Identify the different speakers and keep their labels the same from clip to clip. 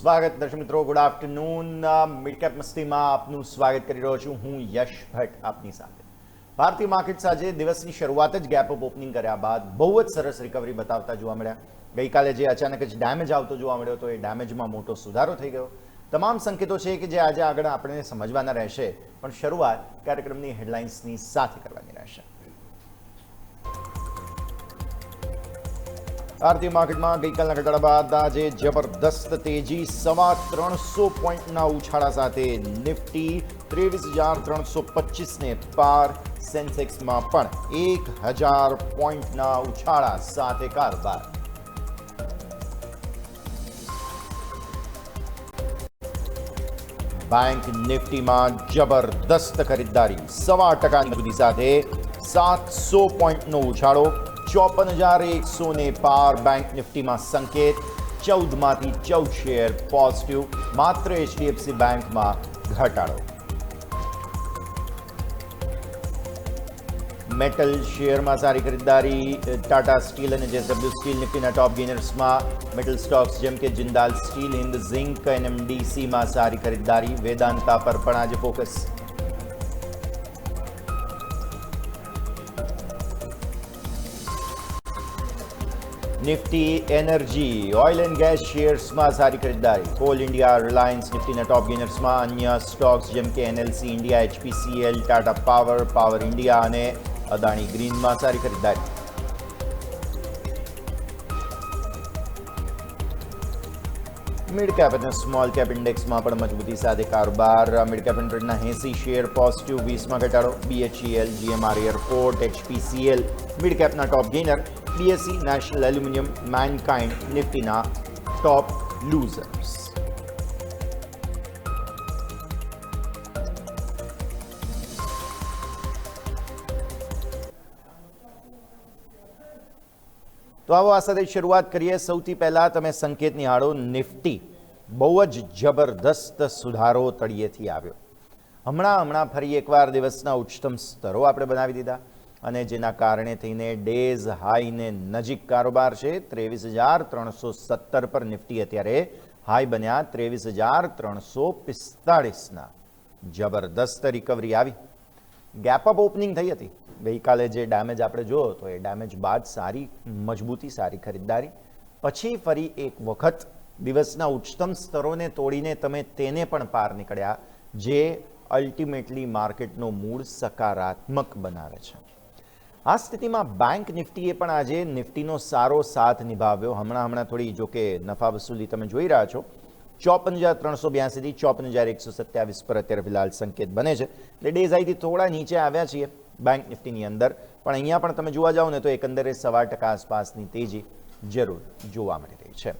Speaker 1: સ્વાગત દર્શક મિત્રો, ગુડ આફ્ટરનૂન. મિડ કેપ મસ્તીમાં આપનું સ્વાગત કરી રહ્યો છું હું યશ ભટ્ટ આપની સાથે. ભારતીય માર્કેટ્સ આજે દિવસની શરૂઆત જ ગેપ અપ ઓપનિંગ કર્યા બાદ બહુ જ સરસ રિકવરી બતાવતા જોવા મળ્યા. ગઈકાલે જે અચાનક જ ડેમેજ આવતો જોવા મળ્યો તો એ ડેમેજમાં મોટો સુધારો થઈ ગયો. તમામ સંકેતો છે કે જે આજે આગળ આપણે સમજવાના રહેશે, પણ શરૂઆત કાર્યક્રમની હેડલાઇન્સની સાથે કરવાની રહેશે. ભારતીય માર્કેટમાં ગઈકાલના ઘટાડા બાદ આજે જબરદસ્ત તેજી, 350 પોઈન્ટના ઉછાળા સાથે નિફ્ટી 23,325ને પાર. સેન્સેક્સમાં પણ 1,000 પોઈન્ટના ઉછાળા સાથે કારોબાર. બેંક નિફ્ટીમાં જબરદસ્ત ખરીદદારી, 1.25% મજબૂતી સાથે 700 પોઈન્ટનો ઉછાળો. 54,100ને પાર બેંક નિફ્ટીમાં સંકેત. 14માંથી 14 શેર પોઝિટિવ. માત્ર એચડીએફસી બેંકમાં ઘટાડો. મેટલ શેરમાં સારી ખરીદદારી. ટાટા સ્ટીલ અને જેએસડબલ્યુ સ્ટીલ નિફ્ટીના ટોપ ગેનર્સમાં. મેટલ સ્ટોક્સ જેમ કે જિંદાલ સ્ટીલ, હિન્દ ઝિંક, એનએમડીસીમાં સારી ખરીદદારી. વેદાંતા પર પણ આજે focus. Nifty energy, oil and gas શેર્સમાં સારી ખરીદદારી. કોલ ઇન્ડિયા, રિલાયન્સ નિફ્ટીના ટોપ ગેનર્સમાં. અન્ય સ્ટોક્સ જેમ કે NLC India, HPCL, Tata power, power India અને અદાણી ગ્રીનમાં સારી ખરીદદારી. મિડ કેપ અને સ્મોલ કેપ ઇન્ડેક્સમાં પણ મજબૂતી સાથે કારોબાર. મિડ કેપ 100ના 80 શેર પોઝિટિવ, 20માં ઘટાડો. BHEL, GMR airport, HPCL mid કેપના top gainer. BSE, national aluminium, Mankind નિફ્ટીના ટોપ લૂઝર્સ. તો આવો આ સાથે શરૂઆત કરીએ. સૌથી પહેલા તમે સંકેત નિહાળો. નિફ્ટી બહુ જ જબરદસ્ત સુધારો તળિયેથી આવ્યો. હમણાં ફરી એકવાર દિવસના ઉચ્ચતમ સ્તરો આપણે બનાવી દીધા અને જેના કારણે થઈને ડેઝ હાઈને નજીક કારોબાર છે. 23,317 પર નિફ્ટી અત્યારે હાઈ બન્યા. 23,345ના જબરદસ્ત રિકવરી આવી. ગેપ અપ ઓપનિંગ થઈ હતી. ગઈકાલે જે ડેમેજ આપણે જોયો તો એ ડેમેજ બાદ સારી મજબૂતી, સારી ખરીદદારી. પછી ફરી એક વખત દિવસના ઉચ્ચતમ સ્તરોને તોડીને તમે તેને પણ પાર નીકળ્યા, જે અલ્ટિમેટલી માર્કેટનો મૂળ સકારાત્મક બનાવે છે. આ સ્થિતિમાં બેંક નિફ્ટીએ પણ આજે નિફ્ટીનો સારો સાથ નિભાવ્યો. હમણાં થોડી જોકે નફા વસૂલી તમે જોઈ રહ્યા છો. 54,382થી 54,127 પર અત્યારે ફિલહાલ સંકેત બને છે. એટલે ડેઝ હાઈથી થોડા નીચે આવ્યા છીએ બેંક નિફ્ટીની અંદર, પણ અહીંયા પણ તમે જોવા જાઓ ને તો એકંદરે 1.25% આસપાસની તેજી જરૂર જોવા મળી રહી છે.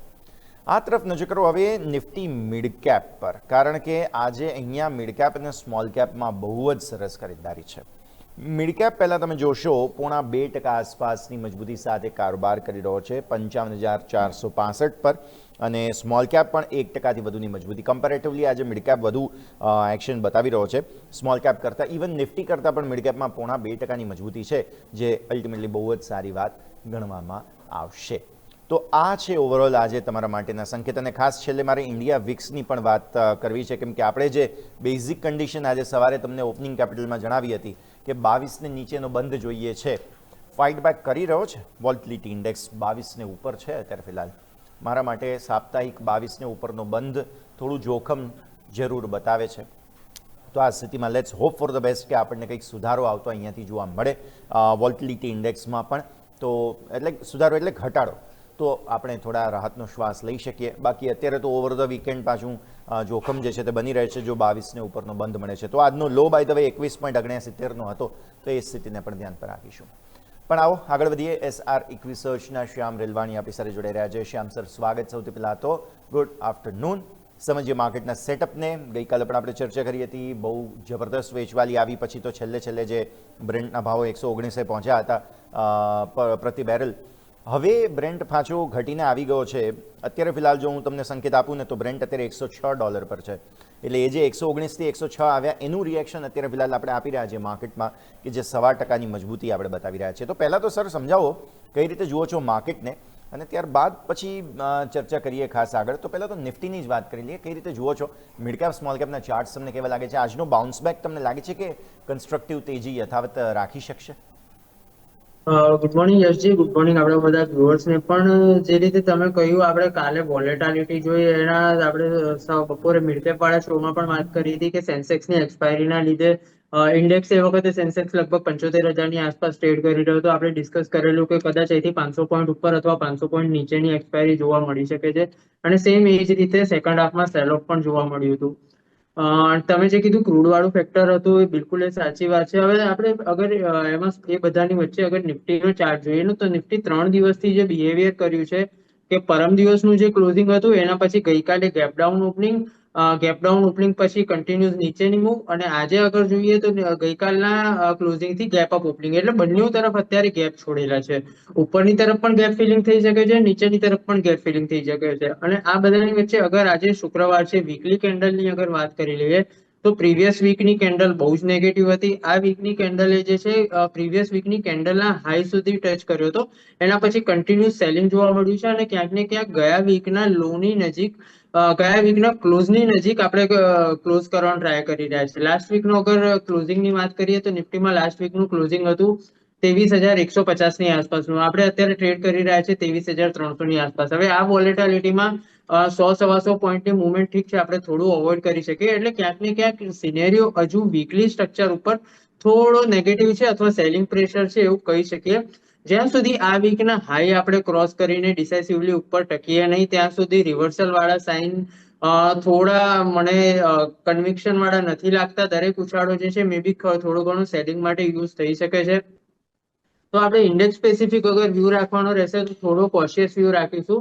Speaker 1: આ તરફ નજર કરો હવે નિફ્ટી મિડ કેપ પર, કારણ કે આજે અહીંયા મિડ કેપ અને સ્મોલ કેપમાં બહુ જ સરસ ખરીદદારી છે. મિડ કેપ પહેલાં તમે જોશો 0.5% આસપાસની મજબૂતી સાથે કારોબાર કરી રહ્યો છે 55,465 પર, અને સ્મોલ કેપ પણ 1%થી વધુની મજબૂતી. કમ્પેરેટિવલી આજે મિડ કેપ વધુ એક્શન બતાવી રહ્યો છે સ્મોલ કેપ કરતાં. ઇવન નિફ્ટી કરતાં પણ મિડ કેપમાં 0.5%ની મજબૂતી છે, જે અલ્ટિમેટલી બહુ જ સારી વાત ગણવામાં આવશે. તો આ છે ઓવરઓલ આજે તમારા માટેના સંકેત. અને ખાસ છેલ્લે મારે ઇન્ડિયા વિક્સની પણ વાત કરવી છે, કેમ કે આપણે જે બેઝિક કન્ડિશન આજે સવારે તમને ઓપનિંગ કેપિટલમાં જણાવી હતી કે 22ને નીચેનો બંધ જોઈએ છે. ફાઇટ બેક કરી રહ્યો છે. વોલ્ટિલિટી ઇન્ડેક્સ 22ને ઉપર છે અત્યારે ફિલહાલ. મારા માટે સાપ્તાહિક 22ને ઉપરનો બંધ થોડું જોખમ જરૂર બતાવે છે. તો આ સ્થિતિમાં let's hope for the best કે આપણને કંઈક સુધારો આવતો અહીંયાથી જોવા મળે વોલ્ટિલિટી ઇન્ડેક્સમાં પણ. તો એટલે સુધારો એટલે ઘટાડો, તો આપણે થોડા રાહતનો શ્વાસ લઈ શકીએ. બાકી અત્યારે તો ઓવર ધ વીકેન્ડ પાછું જોખમ જે છે તે બની રહે છે જો 22ને ઉપરનો બંધ મળે છે. તો આજનો લો બાય ધ વે 21.69નો હતો, તો એ સ્થિતિને પણ ધ્યાન પર રાખીશું. પણ આવો આગળ વધીએ. SR ઇક્વિસર્ચના શ્યામ રેલવાણી આપણી સાથે જોડાઈ રહ્યા છે. શ્યામ સર, સ્વાગત. સૌથી પહેલાં તો ગુડ આફ્ટરનૂન. સમજીએ માર્કેટના સેટઅપને. ગઈકાલે પણ આપણે ચર્ચા કરી હતી, બહુ જબરદસ્ત વેચવાલી આવી પછી તો છેલ્લે જે બ્રેન્ટના ભાવો 119 પહોંચ્યા હતા પ્રતિ બેરલ. હવે બ્રેન્ટ પાછો ઘટીને આવી ગયો છે. અત્યારે ફિલહાલ જો હું તમને સંકેત આપું ને તો બ્રેન્ટ અત્યારે $106 પર છે. એટલે એ જે 119થી 106 આવ્યા એનું રિએક્શન અત્યારે ફિલહાલ આપણે આપી રહ્યા છીએ માર્કેટમાં, કે જે 1.25%ની મજબૂતી આપણે બતાવી રહ્યા છીએ. તો પહેલાં તો સર સમજાવો કઈ રીતે જુઓ છો માર્કેટને, અને ત્યારબાદ પછી ચર્ચા કરીએ ખાસ આગળ. તો પહેલાં તો નિફ્ટીની જ વાત કરી લઈએ. કઈ રીતે જુઓ છો મિડ કેપ સ્મોલ કેપના ચાર્ટ્સ તમને કેવા લાગે છે? આજનો બાઉન્સ બેક તમને લાગે છે કે કન્સ્ટ્રક્ટિવ તેજી યથાવત રાખી શકશે?
Speaker 2: ગુડ મોર્નિંગ યશજી, ગુડ મોર્નિંગ આપણે બધા વ્યુઅર્સને પણ. જે રીતે તમે કહ્યું, આપણે કાલે વોલેટાલિટી જોઈ એના આપણે બપોરે મિડકેપ વાળા શોમાં પણ વાત કરી હતી કે સેન્સેક્સની એક્સપાયરીના લીધે ઇન્ડેક્સ એ વખતે સેન્સેક્સ લગભગ 75,000ની આસપાસ ટ્રેડ કરી રહ્યો હતો. આપણે ડિસ્કસ કરેલું કે કદાચ અહીંથી 500 પોઈન્ટ ઉપર અથવા 500 પોઈન્ટ નીચેની એક્સપાયરી જોવા મળી શકે છે. અને સેમ એ જ રીતે સેકન્ડ હાફમાં સેલ ઓફ પણ જોવા મળ્યું હતું. તમે જે કીધું ક્રૂડ વાળું ફેક્ટર હતું એ બિલકુલ એ સાચી વાત છે. હવે આપણે અગર એમાં એ બધાની વચ્ચે અગર નિફ્ટીનો ચાર્ટ જોઈએ ને, તો નિફ્ટી 3 દિવસથી જે બિહેવિયર કર્યું છે કે પરમ દિવસનું જે ક્લોઝિંગ હતું એના પછી ગઈકાલે ગેપ ડાઉન ઓપનિંગ પછી કન્ટિન્યુઅસ નીચેની મૂવ, અને આજે અગર જોઈએ તો ગઈકાલના ક્લોઝિંગ થી ગેપ અપ ઓપનિંગ, એટલે બંને તરફ અત્યારે ગેપ છોડેલા છે. ઉપરની તરફ પણ ગેપ ફિલિંગ થઈ શકે છે, નીચેની તરફ પણ ગેપ ફિલિંગ થઈ શકે છે. અને આ બધાની વચ્ચે અગર આજે શુક્રવાર છે, વીકલી કેન્ડલની અગર વાત કરી લઈએ તો પ્રીવિયસ વીકની કેન્ડલ બહુ જ નેગેટિવ હતી. આ વીકની કેન્ડલે જે છે પ્રીવિયસ વીકની કેન્ડલના હાઈ સુધી ટચ કર્યો હતો. એના પછી કન્ટિન્યુઅસ સેલિંગ જોવા મળ્યું છે, અને ક્યાંક ને ક્યાંક ગયા વીકના ક્લોઝની નજીક આપણે ક્લોઝ કરવાનો ટ્રાય કરી રહ્યા છે. લાસ્ટ વીકનો અગર ક્લોઝિંગની વાત કરીએ તો નિફ્ટીમાં લાસ્ટ વીકનું ક્લોઝિંગ હતું 23,150ની આસપાસનું. આપણે અત્યારે ટ્રેડ કરી રહ્યા છે 23,300ની આસપાસ. હવે આ વોલેટાલિટીમાં 100-125 પોઈન્ટની મુવમેન્ટ ઠીક છે, આપણે થોડું અવોઇડ કરી શકીએ. એટલે ક્યાંક ને ક્યાંક સિનેરિયો હજુ વીકલી સ્ટ્રક્ચર ઉપર થોડો નેગેટિવ છે અથવા સેલિંગ પ્રેશર છે એવું કહી શકીએ. જ્યાં સુધી આ વીકના હાઈ આપણે ક્રોસ કરીને ડિસાઇસિવલી ઉપર ટકીએ નહીં, ત્યાં સુધી રિવર્સલ વાળા સાઇન થોડા મને કન્વિક્શન વાળા નથી લાગતા. દરેક ઉછાળો જે છે મે બી થોડું ઘણું સેલિંગ માટે યુઝ થઈ શકે છે. તો આપણે ઇન્ડેક્સ સ્પેસિફિક અગર વ્યૂ રાખવાનો રહેશે તો થોડો કોશિયસ વ્યૂ રાખીશું.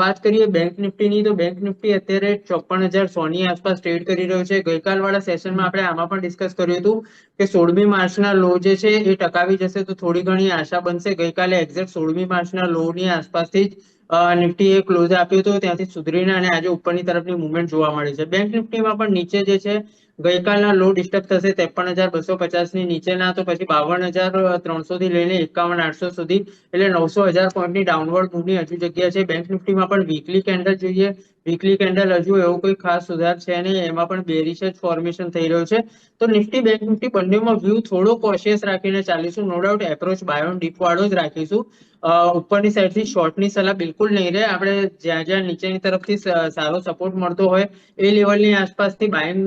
Speaker 2: વાત કરીએ બેંક નિફ્ટીની, તો બેંક નિફ્ટી અત્યારે 54,100ની આસપાસ ટ્રેડ કરી રહ્યો છે. ગઈકાલ વાળા સેશનમાં આપણે આમાં પણ ડિસ્કસ કર્યું હતું કે 16મી માર્ચના લો જે છે એ ટકાવી જશે તો થોડી ઘણી આશા બનશે. ગઈકાલે એક્ઝેક્ટ 16મી માર્ચના લોની આસપાસથી જ નિફ્ટીએ ક્લોઝ આપ્યો હતો, ત્યાંથી સુધરીને અને આજે ઉપરની તરફની મુવમેન્ટ જોવા મળી છે. બેંક નિફ્ટીમાં પણ નીચે જે છે ગઈકાલના લો ડિસ્ટર્બ થશે 53,250ની નીચેના, તો પછી 52,300 થી લઈને 51,800 સુધી, એટલે 900,000 પોઈન્ટની ડાઉનવર્ડ મૂવની હજુ જગ્યા છે. બેંક નિફ્ટીમાં પણ વીકલી કેન્ડલ જોઈએ. વીકલી કેન્ડલ હજુ એવો કોઈ ખાસ સુધાર છે નહીં, એમાં પણ બેરિશ જ ફોર્મેશન થઈ રહ્યો છે. તો નિફ્ટી બેંક નિફ્ટી બંનેમાં વ્યૂ થોડો કોશિયસ રાખીને ચાલીશું. No doubt approach buy on dip વાળો જ રાખીશું. ઉપરની સાઈડથી શોર્ટની સલાહ બિલકુલ નહીં રહે. આપણે જ્યાં જ્યાં નીચેની તરફથી સારો સપોર્ટ મળતો હોય એ લેવલની આસપાસથી બાઇંગ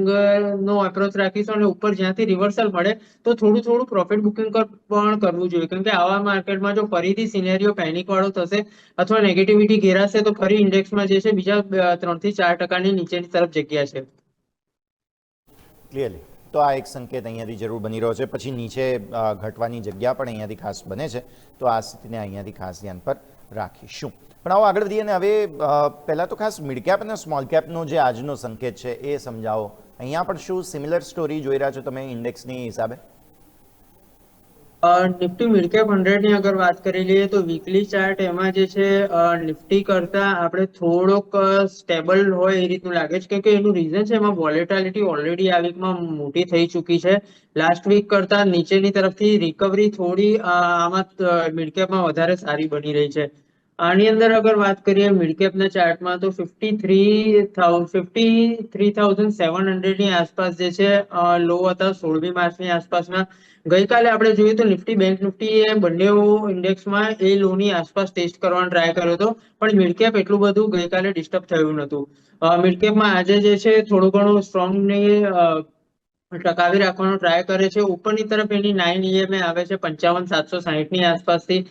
Speaker 2: નો એપ્રોચ રાખીશું, અને ઉપર જ્યાંથી રિવર્સલ મળે તો થોડું થોડું પ્રોફિટ બુકિંગ પણ કરવું જોઈએ. કેમ કે આવા માર્કેટમાં જો ફરીથી સિનેરિયો પેનિક વાળો થશે અથવા નેગેટિવિટી ઘેરાશે તો ફરી ઇન્ડેક્સમાં જે છે બીજા 3-4% નીચેની તરફ જગ્યા છે.
Speaker 1: ક્લિયરલી. તો આ એક સંકેત અહીંયાથી જરૂર બની રહ્યો છે. પછી નીચે ઘટવાની જગ્યા પણ અહીંયાથી ખાસ બને છે, તો આ સ્થિતિને અહીંયાથી ખાસ ધ્યાન પર રાખીશું. પણ આવો આગળ વધીએ, અને હવે પહેલાં તો ખાસ મિડ કેપ અને સ્મોલ કેપનો જે આજનો સંકેત છે એ સમજાવો. અહીંયા પણ શું સિમિલર સ્ટોરી જોઈ રહ્યા છો તમે ઇન્ડેક્સની હિસાબે?
Speaker 2: નિફ્ટી મિડ કેપ 100 ની અગર વાત કરી લઈએ તો વીકલી ચાર્ટ એમાં જે છે નિફ્ટી કરતા આપણે થોડોક સ્ટેબલ હોય એ રીતનું લાગે છે. કેમ કે એનું રીઝન છે એમાં વોલેટાલિટી ઓલરેડી આ વીકમાં મોટી થઈ ચૂકી છે. લાસ્ટ વીક કરતા નીચેની તરફથી રિકવરી થોડી આમાં મિડ કેપમાં વધારે સારી બની રહી છે. આની અંદર અગર વાત કરીએ મિડકેપના ચાર્ટમાં તો 53,700ની આસપાસ જે છે લો હતા 16મી માર્ચની આસપાસના. ગઈકાલે આપણે જોઈએ તો નિફ્ટી બેંક નિફ્ટી એ બંને ઇન્ડેક્સમાં એ લોની આસપાસ ટેસ્ટ કરવાનો ટ્રાય કર્યો હતો, પણ મિડકેપ એટલું બધું ગઈકાલે ડિસ્ટર્બ થયું નતું. મિડકેપમાં આજે જે છે થોડું ઘણું સ્ટ્રોંગની ટકાવી રાખવાનો ટ્રાય કરે છે. ઉપરની તરફ એની 9 EMA આવે છે 55,760ની આસપાસથી.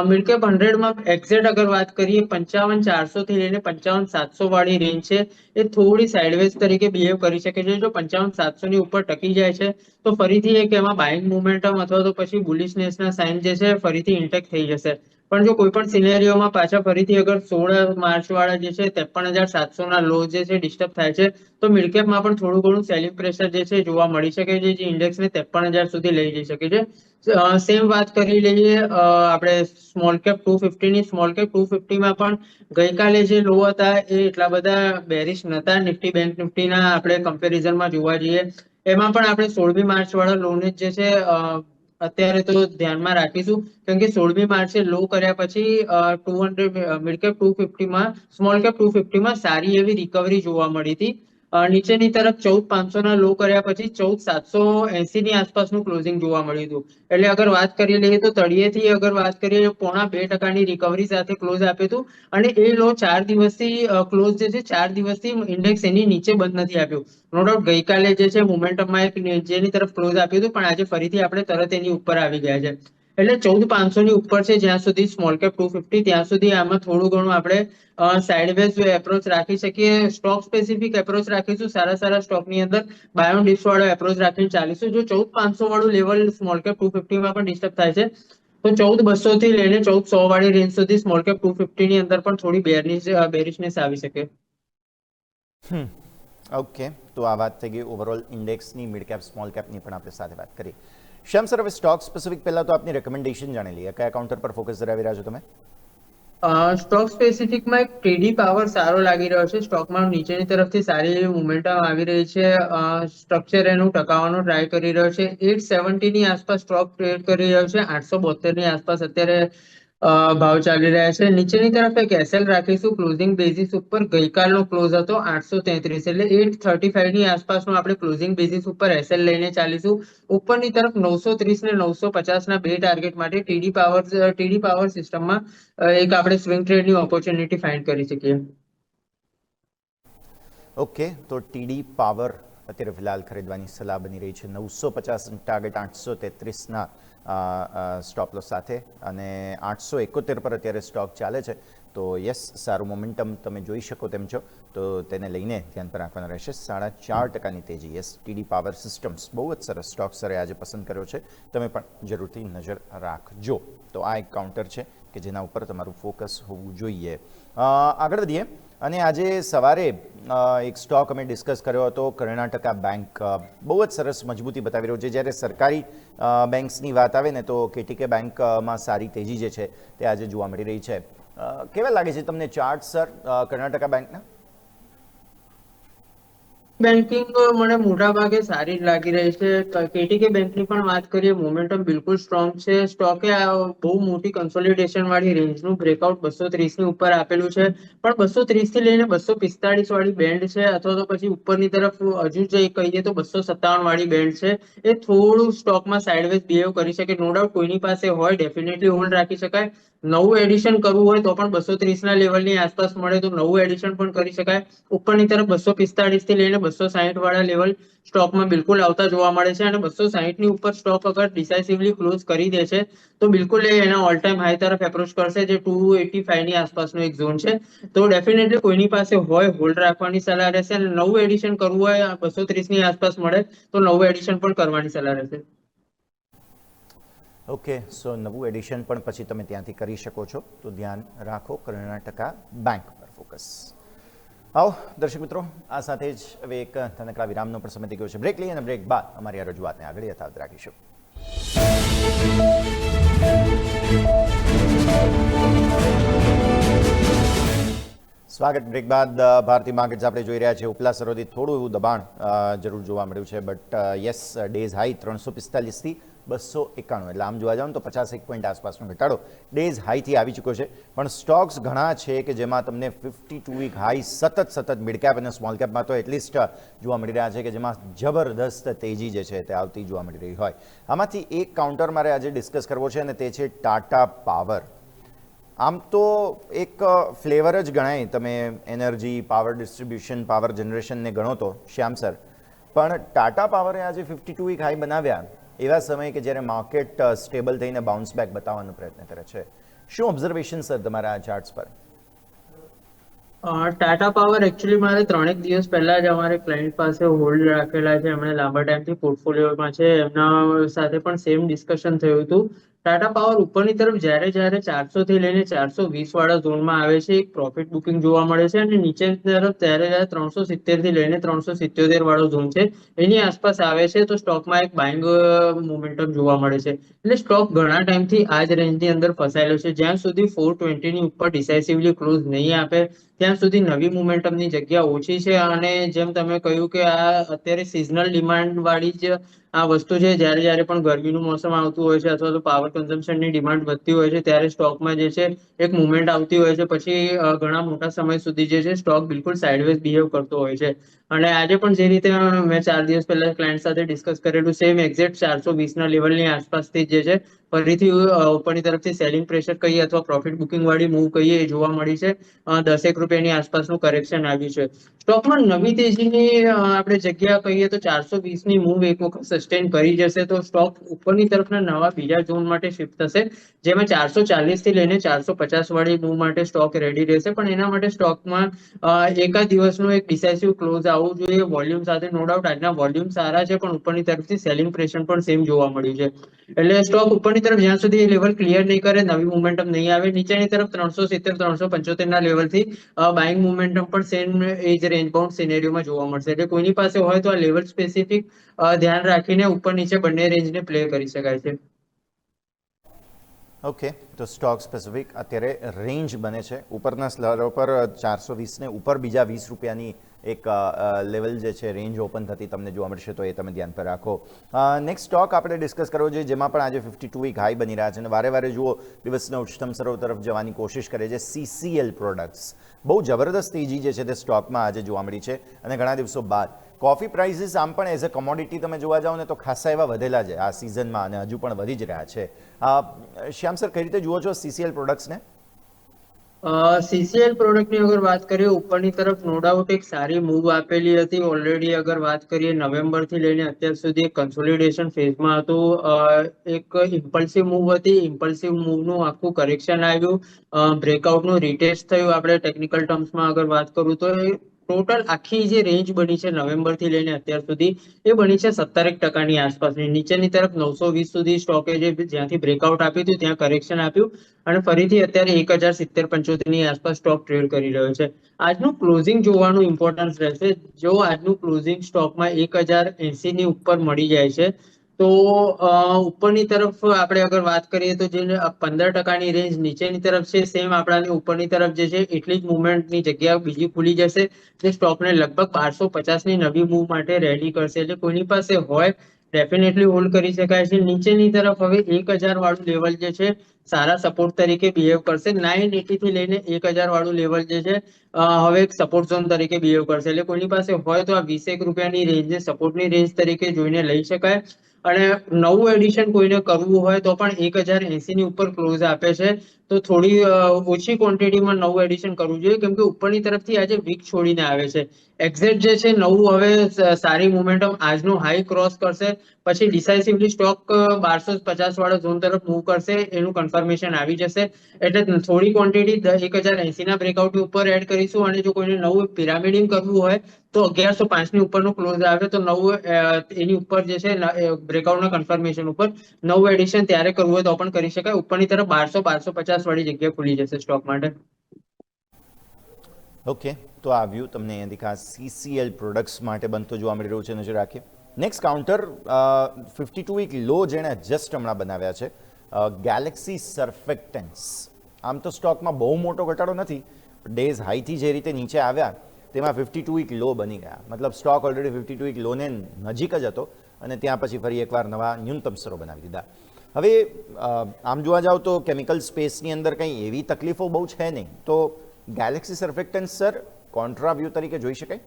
Speaker 2: મિડકેપ 100માં એક્ઝેક્ટ અગર વાત કરીએ 55,400 થી લઈને 55,700 વાળી રેન્જ છે, એ થોડી સાઇડવેઝ તરીકે બિહેવ કરી શકે છે. જો 55,700 ની ઉપર ટકી જાય છે તો ફરીથી એક એમાં બાઇંગ મોમેન્ટમ અથવા તો પછી બુલિશનેસના સાઇન જે છે ફરીથી ઇન્ટેક્ટ થઈ જશે. પણ જો કોઈ પણ સિનેરિયોમાં પાછા ફરીથી અગર 16 માર્ચ વાળા જે છે 53,700 ના લો જે છે ડિસ્ટર્બ થાય છે તો મિડકેપમાં પણ થોડું ઘણું સેલિંગ પ્રેશર જે છે જોવા મળી શકે છે, જે ઇન્ડેક્સને 53,000 સુધી લઈ જઈ શકે છે. સેમ વાત કરી લઈએ આપણે સ્મોલ કેપ 250ની. સ્મોલ કેપ 250માં પણ ગઈકાલે જે લો હતા એ એટલા બધા બેરિશ નતા નિફ્ટી બેંક નિફ્ટીના આપણે કમ્પેરિઝનમાં જોવા જઈએ. એમાં પણ આપણે 16મી માર્ચ વાળા લોને જે છે અત્યારે તો ધ્યાનમાં રાખીશું, કેમ કે 16મી માર્ચે લો કર્યા પછી 200 મિડ કેપ 250માં સ્મોલ કેપ 250માં સારી એવી રિકવરી જોવા મળી હતી. નીચેની તરફ 14,500 લો કર્યા પછી 14,780 ની આસપાસનું ક્લોઝિંગ જોવા મળ્યું હતું. એટલે અગર વાત કરી લઈએ તો તળિયેથી અગર વાત કરીએ 0.5% રિકવરી સાથે ક્લોઝ આપ્યું હતું. અને એ લો 4 દિવસથી ક્લોઝ જે છે 4 દિવસથી ઇન્ડેક્સ એની નીચે બંધ નથી આપ્યું. નો ડાઉટ ગઈકાલે જે છે મોમેન્ટમમાં એક નીચેની તરફ ક્લોઝ આપ્યું હતું, પણ આજે ફરીથી આપણે તરત એની ઉપર આવી ગયા છે. એટલે 14,500 ની ઉપર છે જ્યાં સુધી સ્મોલ કેપ 250, ત્યાં સુધી આમાં થોડું ઘણું આપણે સાઇડવેઝ એપ્રોચ રાખી શકીએ. સ્ટોક સ્પેસિફિક એપ્રોચ રાખીશું, સારા સારા સ્ટોકની અંદર બાય ઓન ડિપ્સ વાળો એપ્રોચ રાખીને ચાલીશું. જો 14,500 વાળું લેવલ સ્મોલ કેપ 250માં પણ ડિસ્ટર્બ થાય છે તો 14,200 થી લઈને 14,100 વાળી રેન્જ સુધી સ્મોલ કેપ 250 ની અંદર પણ થોડી બેરિશનેસ આવી શકે.
Speaker 1: ઓકે, તો આ વાત થઈ ગઈ ઓવરઓલ ઇન્ડેક્સની, મિડ કેપ સ્મોલ કેપની પણ આપણે સાથે વાત કરી. શ્યામ સર, હવે સ્ટોક સ્પેસિફિક પહેલા તો આપની રેકમેન્ડેશન જાણી લઈએ. કયા કાઉન્ટર પર ફોકસ ધરાવી રહ્યા છો તમે?
Speaker 2: સ્ટોક સ્પેસિફિકમાં એક ટીડી પાવર સારો લાગી રહ્યો છે. સ્ટોકમાં નીચેની તરફથી સારી એવી મોમેન્ટમ આવી રહી છે. સ્ટ્રક્ચર એનું ટકાવવાનો ટ્રાય કરી રહ્યો છે. 870 ની આસપાસ સ્ટોક ટ્રેડ કરી રહ્યો છે. 872 ની આસપાસ અત્યારે ભાવ ચાલી રહ્યા છે. નીચેની તરફ એક એસએલ રાખીશું ક્લોઝિંગ બેઝિસ ઉપર. ગઈકાલનો ક્લોઝ હતો 833, એટલે 835 ની આસપાસનો આપણે ક્લોઝિંગ બેઝિસ ઉપર એસએલ લઈને ચાલીશું. ઉપરની તરફ 930 ને 950 ના બે ટાર્ગેટ માટે ટીડી પાવર સિસ્ટમમાં એક આપણે સ્વિંગ ટ્રેડની ઓપોર્ચ્યુનિટી ફાઇન્ડ કરી શકીએ.
Speaker 1: ઓકે, તો ટીડી પાવર અત્યારે ફિલહાલ ખરીદવાની સલાહ બની રહી છે. 950 ટાર્ગેટ 833ના સ્ટોપ લોસ સાથે, અને 871 પર અત્યારે સ્ટોક ચાલે છે. તો યસ, સારું મોમેન્ટમ તમે જોઈ શકો તેમ છો, તો તેને લઈને ધ્યાન પર રાખવાનું રહેશે. 4.5% તેજી. યસ, ટીડી પાવર સિસ્ટમ્સ બહુ જ સરસ સ્ટોક સરે આજે પસંદ કર્યો છે. તમે પણ જરૂરથી નજર રાખજો. તો આ એક કાઉન્ટર છે કે જેના ઉપર તમારું ફોકસ હોવું જોઈએ. આગળ વધીએ. અને આજે સવારે એક સ્ટોક અમે ડિસ્કસ કર્યો હતો, કર્ણાટકા બેંક. બહુ જ સરસ મજબૂતી બતાવી રહ્યો છે. જ્યારે સરકારી બેંક્સની વાત આવે ને તો કેટીકે બેંકમાં સારી તેજી જે છે તે આજે જોવા મળી રહી છે. કેવા લાગે છે તમને ચાર્ટ સર કર્ણાટકા બેંકના?
Speaker 2: બેન્કિંગ મને મોટા ભાગે સારી જ લાગી રહી છે. કેટીકે બેંકની પણ વાત કરીએ, મોમેન્ટમ બિલકુલ સ્ટ્રોંગ છે. સ્ટોકે બહુ મોટી કન્સોલિડેશન વાળી રેન્જનું બ્રેકઆઉટ 230 ની ઉપર આપેલું છે, પણ 230 થી લઈને 245 વાળી બેન્ડ છે, અથવા તો પછી ઉપરની તરફ હજુ જે કહીએ તો 257 વાળી બેન્ડ છે. એ થોડું સ્ટોકમાં સાઇડવેઝ બિહેવ કરી શકે. નો ડાઉટ કોઈની પાસે હોય ડેફિનેટલી હોલ્ડ રાખી શકાય. નવું એડિશન કરવું હોય તો પણ 230 ના લેવલની આસપાસ મળે તો નવું એડિશન પણ કરી શકાય. ઉપરની તરફ 245 થી લઈને 260 વાળા લેવલ સ્ટોકમાં બિલકુલ આવતા જોવા મળે છે. અને 260 ની ઉપર સ્ટોક અગર ડિસાઇસિવલી ક્લોઝ કરી દે છે તો બિલકુલ એ એના ઓલ ટાઈમ હાઈ તરફ એપ્રોચ કરશે, જે 285 ની આસપાસનો એક ઝોન છે. તો ડેફિનેટલી કોઈની પાસે હોય હોલ્ડ રાખવાની સલાહ રહેશે. અને નવું એડિશન કરવું હોય 230 ની આસપાસ મળે તો નવું એડિશન પણ કરવાની સલાહ રહેશે.
Speaker 1: ઓકે, સો નવું એડિશન પણ પછી તમે ત્યાંથી કરી શકો છો. તો ધ્યાન રાખો, કર્ણાટકા બેંક પર ફોકસ. આવો દર્શક મિત્રો, આ સાથે જ હવે એક નાનકડા વિરામનો પણ સમય થઈ ગયો છે. બ્રેક લઈએ અને બ્રેક બાદ અમારી આ રજૂઆતને આગળ યથાવત રાખીશું. સ્વાગત. બ્રેક બાદ ભારતીય માર્કેટ્સ આપણે જોઈ રહ્યા છીએ ઉપલા સરોથી થોડું એવું દબાણ જરૂર જોવા મળ્યું છે, બટ યસ, ડેઝ હાઈ 345થી 291, એટલે આમ જોવા જાવ ને તો 51 પોઈન્ટ આસપાસનો ઘટાડો ડેઝ હાઈથી આવી ચૂક્યો છે. પણ સ્ટોક્સ ઘણા છે કે જેમાં તમને 52 વીક હાઈ સતત મિડ કેપ અને સ્મોલ કેપમાં તો એટલીસ્ટ જોવા મળી રહ્યા છે કે જેમાં જબરદસ્ત તેજી જે છે તે આવતી જોવા મળી રહી હોય. આમાંથી એક કાઉન્ટર મારે આજે ડિસ્કસ કરવો છે અને તે છે ટાટા પાવર. આમ તો એક ફ્લેવર જ ગણાય, તમે એનર્જી, પાવર ડિસ્ટ્રીબ્યુશન, પાવર જનરેશનને ગણો તો શ્યામ સર, પણ ટાટા પાવરે આજે 52 વીક હાઈ બનાવ્યા એવા સમયે કે જ્યારે માર્કેટ સ્ટેબલ થઈને બાઉન્સ બેક બતાવવાનો પ્રયત્ન કરે છે. શું ઓબ્ઝર્વેશન સર તમારા આ ચાર્ટ્સ પર?
Speaker 2: ટાટા પાવર એકચ્યુઅલી મારે 3 દિવસ પહેલા જ અમારે ક્લાયન્ટ પાસે હોલ્ડ રાખેલા છે. એમણે લાંબા ટાઈમથી પોર્ટફોલિયોમાં છે. એમના સાથે પણ સેમ ડિસ્કશન થયું હતું. ટાટા પાવર ઉપરની તરફ જ્યારે 400 થી લઈને 420 વાળા ઝોનમાં આવે છે, એક પ્રોફિટ બુકિંગ જોવા મળે છે. અને નીચેની તરફ ત્યારે 370 થી લઈને 377 વાળો ઝોન છે, એની આસપાસ આવે છે. તો સ્ટોકમાં એક બાઇંગ મોમેન્ટમ જોવા મળે છે. એટલે સ્ટોક ઘણા ટાઈમથી આ જ રેન્જની અંદર ફસાયેલો છે. જ્યાં સુધી 420 ની ઉપર ડિસાઇસિવલી ક્લોઝ નહીં આપે ત્યાં સુધી નવી મોમેન્ટમની જગ્યા ઓછી છે. અને જેમ તમે કહ્યું કે આ અત્યારે સિઝનલ ડિમાન્ડ વાળી જ આ વસ્તુ છે જ્યારે જ્યારે પણ ગરમીનું મોસમ આવતું હોય છે અથવા તો પાવર કન્ઝમ્પશનની ડિમાન્ડ વધતી હોય છે ત્યારે સ્ટોકમાં જે છે એક મુવમેન્ટ આવતી હોય છે, પછી ઘણા મોટા સમય સુધી જે છે સ્ટોક બિલકુલ સાઇડવેઝ બિહેવ કરતો હોય છે. અને આજે પણ જે રીતે મેં 4 દિવસ પહેલા ક્લાયન્ટ સાથે ડિસ્કસ કરેલું સેમ એક્ઝેક્ટ 420 ના લેવલની આસપાસથી જે છે ફરીથી ઉપરની તરફથી સેલિંગ પ્રેશર કહીએ અથવા પ્રોફિટ બુકિંગ વાળી મૂવ કહીએ એ જોવા મળી છે. 10 રૂપિયાની આસપાસનું કરેક્શન આવ્યું છે. સ્ટોકમાં નવી તેજીની આપણે જગ્યા કહીએ તો 420ની મૂવ એક વખત સસ્ટેન કરી જશે તો સ્ટોક ઉપરની તરફના નવા બીજા ઝોન માટે શિફ્ટ થશે, જેમાં 440 થી લઈને 450 વાળી મૂવ માટે સ્ટોક રેડી રહેશે. પણ એના માટે સ્ટોકમાં એકાદ દિવસનું એક ડિસાઇસિવ ક્લોઝ આવવું જોઈએ વોલ્યુમ સાથે. નો ડાઉટ આજના વોલ્યુમ સારા છે, પણ ઉપરની તરફથી સેલિંગ પ્રેશર પણ સેમ જોવા મળ્યું છે. એટલે સ્ટોક ઉપરની તરફ જ્યાં સુધી લેવલ ક્લિયર નહીં કરે, નવી મોમેન્ટમ નહીં આવે, નીચેની તરફ 370 375 ના લેવલથી બાઇંગ મોમેન્ટમ પણ સેમ એ જ રેન્જ બાઉન્ડ સિનેરિયોમાં જોવા મળશે. એટલે કોઈની પાસે હોય તો આ લેવલ સ્પેસિફિક ધ્યાન રાખીને ઉપર નીચે બંને રેન્જને પ્લે કરી શકાય છે.
Speaker 1: ઓકે, તો સ્ટોક સ્પેસિફિક અત્યારે રેન્જ બને છે. ઉપરના સ્તરો પર 420ને ઉપર બીજા 20 રૂપિયાની એક લેવલ જે છે રેન્જ ઓપન થતી તમને જોવા મળશે, તો એ તમે ધ્યાન પર રાખો. નેક્સ્ટ સ્ટોક આપણે ડિસ્કસ કરવો જોઈએ જેમાં પણ આજે 52 વીક હાઈ બની રહ્યા છે અને વારે વારે જુઓ દિવસના ઉચ્ચતમ સ્તરો તરફ જવાની કોશિશ કરે છે. CCL પ્રોડક્ટ્સ બહુ જબરદસ્ત તેજી જે છે તે સ્ટોકમાં આજે જોવા મળી છે અને ઘણા દિવસો બાદ. કોફી પ્રાઇસીસ આમ પણ એઝ અ કોમોડિટી તમે જોવા જાઓ ને તો ખાસા એવા વધેલા છે આ સિઝનમાં અને હજુ પણ વધી જ રહ્યા છે. શ્યામ સર, કઈ રીતે જુઓ છો CCL પ્રોડક્ટ્સને?
Speaker 2: CCL પ્રોડક્ટની અગર વાત કરીએ ઉપરની તરફ નો ડાઉટ એક સારી મૂવ આપેલી હતી. ઓલરેડી અગર વાત કરીએ નવેમ્બરથી લઈને અત્યાર સુધી કન્સોલિડેશન ફેઝમાં હતું. એક ઇમ્પલ્સિવ મૂવ હતી. ઇમ્પલ્સિવ મૂવનું આખું કરેક્શન આવ્યું, બ્રેકઆઉટનું રીટેસ્ટ થયું. આપણે ટેકનિકલ ટર્મ્સમાં અગર વાત કરું તો ટોટલ આખી જે રેન્જ બની છે નવેમ્બરથી લઈને અત્યાર સુધી એ બની છે 17% આસપાસની. નીચેની તરફ 920 સુધી સ્ટોકે જે જ્યાંથી બ્રેકઆઉટ આપ્યું હતું ત્યાં કરેક્શન આપ્યું અને ફરીથી અત્યારે 1070-75ની આસપાસ સ્ટોક ટ્રેડ કરી રહ્યો છે. આજનું ક્લોઝિંગ જોવાનું ઇમ્પોર્ટન્સ રહેશે. જો આજનું ક્લોઝિંગ સ્ટોકમાં 1080ની ઉપર મળી જાય છે તો ઉપરની તરફ આપણે અગર વાત કરીએ તો જે 15%ની રેન્જ નીચેની તરફ છે સેમ આપણાની ઉપરની તરફ જે છે એટલી જ મુવમેન્ટની જગ્યા બીજી ખુલી જશે જે સ્ટોકને લગભગ 1250ની નવી મૂવ માટે રેડી કરશે. એટલે કોઈની પાસે હોય ડેફિનેટલી હોલ્ડ કરી શકાય છે. નીચેની તરફ હવે 1000 વાળું લેવલ જે છે સારા સપોર્ટ તરીકે બિહેવ કરશે. 980 થી લઈને 1000 વાળું લેવલ જે છે હવે એક સપોર્ટ ઝોન તરીકે બિહેવ કરશે. એટલે કોઈની પાસે હોય તો આ 20 રૂપિયાની રેન્જને સપોર્ટની રેન્જ તરીકે જોઈને લઈ શકાય. અને નવું એડિશન કોઈને કરવું હોય તો પણ 1080ની ઉપર ક્લોઝ આપે છે તો થોડી ઓછી ક્વોન્ટિટીમાં નવું એડિશન કરવું જોઈએ, કેમ કે ઉપરની તરફથી આજે વીક છોડીને આવે છે. એક્ઝેક્ટ જે છે નવું હવે સારી મોમેન્ટમ આજનો હાઈ ક્રોસ કરશે પછી ડિસાઇસિવલી સ્ટોક 1250 વાળો ઝોન તરફ મૂવ કરશે એનું કન્ફર્મેશન આવી જશે. એટલે થોડી ક્વોન્ટિટી 1080ના બ્રેકઆઉટ ઉપર એડ કરીશું અને જો કોઈને નવું પિરામિડિંગ કરવું હોય તો 1105ની ઉપરનો ક્લોઝ આવે તો નવું એની ઉપર જે છે બ્રેકઆઉટના કન્ફર્મેશન ઉપર નવું એડિશન ત્યારે કરવું હોય તો પણ કરી શકાય. ઉપરની તરફ 1200-1250 વાળી જગ્યા ખુલી જશે સ્ટોક માટે.
Speaker 1: ઓકે, તો આ વ્યૂ તમને અહીંયાથી ખાસ CCL પ્રોડક્ટ્સ માટે બનતો જોવા મળી રહ્યું છે. નજર રાખીએ. નેક્સ્ટ કાઉન્ટર 52 વીક લો જેણે જસ્ટ હમણાં બનાવ્યા છે ગેલેક્સી સર્ફેક્ટન્ટ્સ. આમ તો સ્ટોકમાં બહુ મોટો ઘટાડો નથી, ડેઝ હાઈથી જે રીતે નીચે આવ્યા તેમાં 52 વીક લો બની ગયા. મતલબ સ્ટોક ઓલરેડી 52 વીક લોને નજીક જ હતો અને ત્યાં પછી ફરી એકવાર નવા ન્યૂનતમ સ્તરો બનાવી દીધા. હવે આમ જોવા જાવ તો કેમિકલ સ્પેસની અંદર કંઈ એવી તકલીફો બહુ છે નહીં, તો Galaxy surfactants sir contra view તરીકે જોઈ શકાય?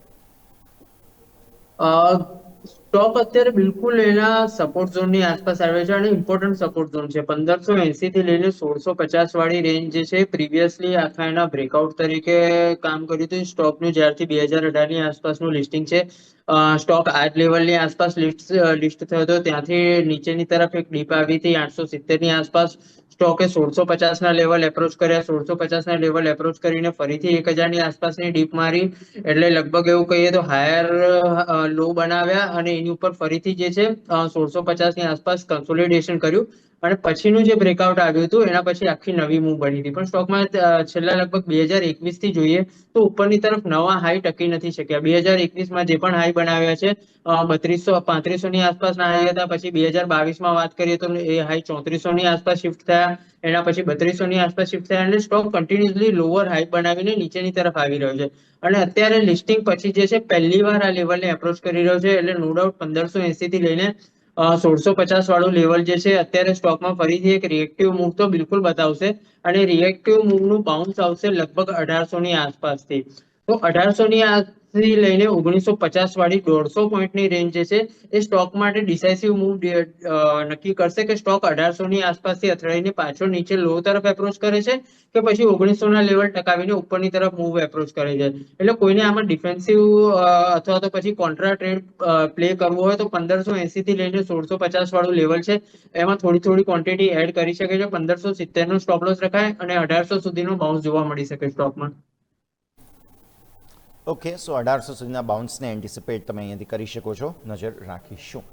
Speaker 2: સ્ટોક અત્યારે બિલકુલ એના સપોર્ટ ઝોનની આસપાસ આવે છે અને ઇમ્પોર્ટન્ટ સપોર્ટ ઝોન છે. 1580 થી લઈને 1650 વાળી રેન્જ જે છે પ્રીવિયસલી આખા એના બ્રેકઆઉટ તરીકે કામ કર્યું હતું. સ્ટોકનું જ્યારથી 2018ની આસપાસનું લિસ્ટિંગ છે સ્ટોક આ લેવલની આસપાસ લિસ્ટ થયો હતો ત્યાંથી નીચેની તરફ એક ડીપ આવી હતી 870ની આસપાસ. સ્ટોકે 1650ના લેવલ એપ્રોચ કર્યા. 1650ના લેવલ એપ્રોચ કરીને ફરીથી 1000ની આસપાસની ડીપ મારી. એટલે લગભગ એવું કહીએ તો હાયર લો બનાવ્યા અને એની ઉપર ફરીથી જે છે 1650ની આસપાસ કન્સોલિડેશન કર્યું અને પછીનું જે બ્રેકઆઉટ આવ્યું હતું એના પછી આખી નવી મૂવ બની હતી. પણ સ્ટોકમાં છેલ્લા લગભગ 2021થી જોઈએ તો ઉપરની તરફ નવા હાઈ ટકી નથી શક્યા. 2021માં જે પણ હાઈ બનાવ્યા છે 3200-3500ની આસપાસના હાઈ હતા. પછી 2022માં વાત કરીએ તો એ હાઈ 3400ની આસપાસ શિફ્ટ થયા. એના પછી 3200ની આસપાસ શિફ્ટ થયા અને સ્ટોક કન્ટિન્યુઅસલી લોઅર હાઈ બનાવીને નીચેની તરફ આવી રહ્યો છે. અને અત્યારે લિસ્ટિંગ પછી જે છે પહેલી વાર આ લેવલને એપ્રોચ કરી રહ્યો છે. એટલે નો ડાઉટ 1580 થી લઈને 1650 વાળું લેવલ જે છે અત્યારે સ્ટોકમાં ફરીથી એક રિએક્ટિવ મૂવ તો બિલકુલ બતાવશે અને રિએક્ટિવ મૂવનું બાઉન્સ આવશે લગભગ 1800 ની આસપાસથી. તો 1800 ની આસથી લઈને 1950 વાળી 150 પોઈન્ટની રેન્જ જે છે એ સ્ટોક માટે ડિસાઇસિવ મૂવ નક્કી કરશે કે સ્ટોક 1800 ની આસપાસથી અથડાઈને પાછો નીચે લો તરફ એપ્રોચ કરે છે કે પછી 1900 ના લેવલ ટકાવીને ઉપરની તરફ મૂવ એપ્રોચ કરે છે. એટલે કોઈને આમાં ડિફેન્સિવ અથવા તો પછી કોન્ટ્રા ટ્રેડ પ્લે કરવો હોય તો 1580 થી લઈને 1650 વાળું લેવલ છે એમાં થોડી થોડી ક્વોન્ટિટી એડ કરી શકે છે. 1570 નો સ્ટોપ લોસ રખાય અને 1800 સુધીનો બાઉન્સ જોવા મળી શકે સ્ટોકમાં.
Speaker 1: ઓકે, સો 1800 સુધીના બાઉન્સને એન્ટિસિપેટ તમે અહીંયાથી કરી શકો છો, નજર રાખીશું.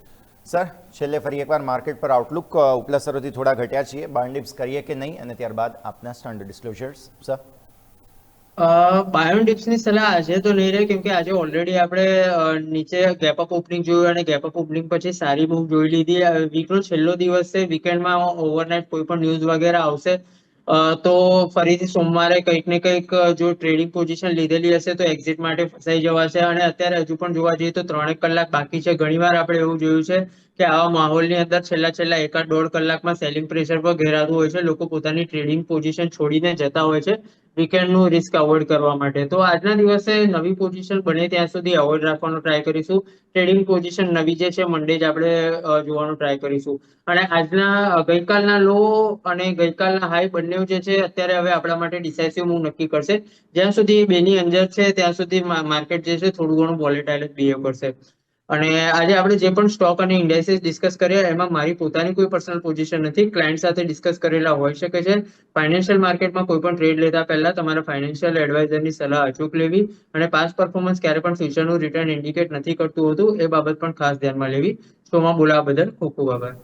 Speaker 1: સર, છેલ્લે ફરી એકવાર માર્કેટ પર આઉટલુક ઉપલા સ્તરોથી થોડા ઘટ્યા છીએ, બાર્ન ડિપ્સ કરીએ કે નહીં, અને ત્યારબાદ આપના સ્ટાન્ડર્ડ ડિસ્ક્લોઝર્સ સર.
Speaker 2: બાયોન ડિપ્સની સલાહ આજે તો નહીં રહે કેમ કે આજે ઓલરેડી આપણે નીચે ગેપ અપ ઓપનિંગ જોયું અને ગેપ અપ ઓપનિંગ પછી સારી મૂવ જોઈ લીધી. વીકનો છેલ્લો દિવસ છે, વીકેન્ડમાં ઓવરનાઇટ કોઈ પણ ન્યૂઝ વગેરે આવશે તો ફરીથી સોમવારે કંઈક ને કંઈક જો ટ્રેડિંગ પોઝિશન લીધેલી હશે તો એક્ઝિટ માટે ફસાઈ જવાશે. અને અત્યારે હજુ પણ જોવા જઈએ તો 3 કલાક બાકી છે. ઘણીવાર આપણે એવું જોયું છે કે આવા માહોલની અંદર છેલ્લા એકાદ દોઢ કલાકમાં સેલિંગ પ્રેશર પર ઘેરાતું હોય છે. લોકો પોતાની ટ્રેડિંગ પોઝિશન છોડીને જતા હોય છે વીકેન્ડનું રિસ્ક અવોઇડ કરવા માટે. તો આજના દિવસે નવી પોઝિશન બને ત્યાં સુધી અવોઇડ રાખવાનો ટ્રાય કરીશું. ટ્રેડિંગ પોઝિશન નવી જે છે મંડે જ આપણે જોવાનું ટ્રાય કરીશું. અને ગઈકાલના લો અને ગઈકાલના હાઈ બંને જે છે અત્યારે હવે આપણા માટે ડિસાઇસિવ મૂવ નક્કી કરશે. જ્યાં સુધી બેની અંદર છે ત્યાં સુધી માર્કેટ જે છે થોડું ઘણું વોલેટાઇલ જ બિહેવ કરશે. અને આજે આપણે જે પણ સ્ટોક અને ઇન્ડેક્સીસ ડિસ્કસ કર્યા એમાં મારી પોતાની કોઈ પર્સનલ પોઝિશન નથી, ક્લાયન્ટ સાથે ડિસ્કસ કરેલા હોઈ શકે છે. ફાઇનાન્શિયલ માર્કેટમાં કોઈ પણ ટ્રેડ લેતા પહેલા તમારા ફાઇનાન્શિયલ એડવાઇઝરની સલાહ અચૂક લેવી અને પાસ્ટ પરફોર્મન્સ ક્યારે પણ ફ્યુચરનું રિટર્ન ઇન્ડિકેટ નથી કરતું હોતું, એ બાબત પણ ખાસ ધ્યાનમાં લેવી. શોમાં બોલાવવા બદલ ખૂબ ખૂબ આભાર.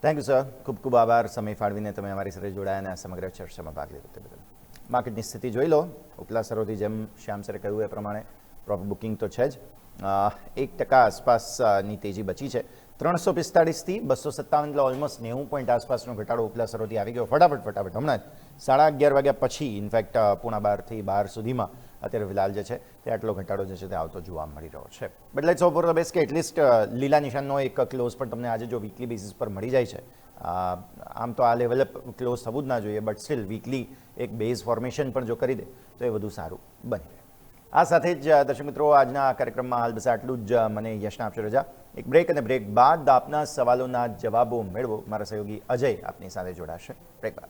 Speaker 1: થેન્ક યુ સર, ખૂબ ખૂબ આભાર સમય ફાળવીને તમે અમારી સાથે જોડાયા અને આ સમગ્ર ચર્ચામાં ભાગ લીધો તે બદલ. માર્કેટની સ્થિતિ જોઈ લો. ઉપલા સ્તરોથી જેમ શ્યામ સરે કહ્યું એ પ્રમાણે પ્રોફિટ બુકિંગ તો છે જ. 1% આસપાસની તેજી બચી છે. 345થી 257 એટલે ઓલમોસ્ટ 90 પોઈન્ટ આસપાસનો ઘટાડો ઉપલા સ્તરોથી આવી ગયો. ફટાફટ હમણાં જ 11:30 વાગ્યા પછી ઇનફેક્ટ 11:45થી 12 સુધીમાં અત્યારે ફિલહાલ જે છે તે આટલો ઘટાડો જે છે તે આવતો જોવા મળી રહ્યો છે. But let's hope for the best કે એટલીસ્ટ લીલા નિશાનનો એક ક્લોઝ પણ તમને આજે જો વીકલી બેસિસ પર મળી જાય છે. આમ તો આ લેવલે ક્લોઝ થવું જ ના જોઈએ, બટ સ્ટીલ વીકલી એક બેઝ ફોર્મેશન પણ જો કરી દે તો એ વધુ સારું બને. આ સાથે જ દર્શક મિત્રો, આજના કાર્યક્રમમાં હાલ બસ આટલું જ. મને યશના આપશે રજા. એક બ્રેક અને બ્રેક બાદ આપના સવાલોના જવાબો મેળવો. મારા સહયોગી અજય આપની સાથે જોડાશે. બ્રેક બાદ.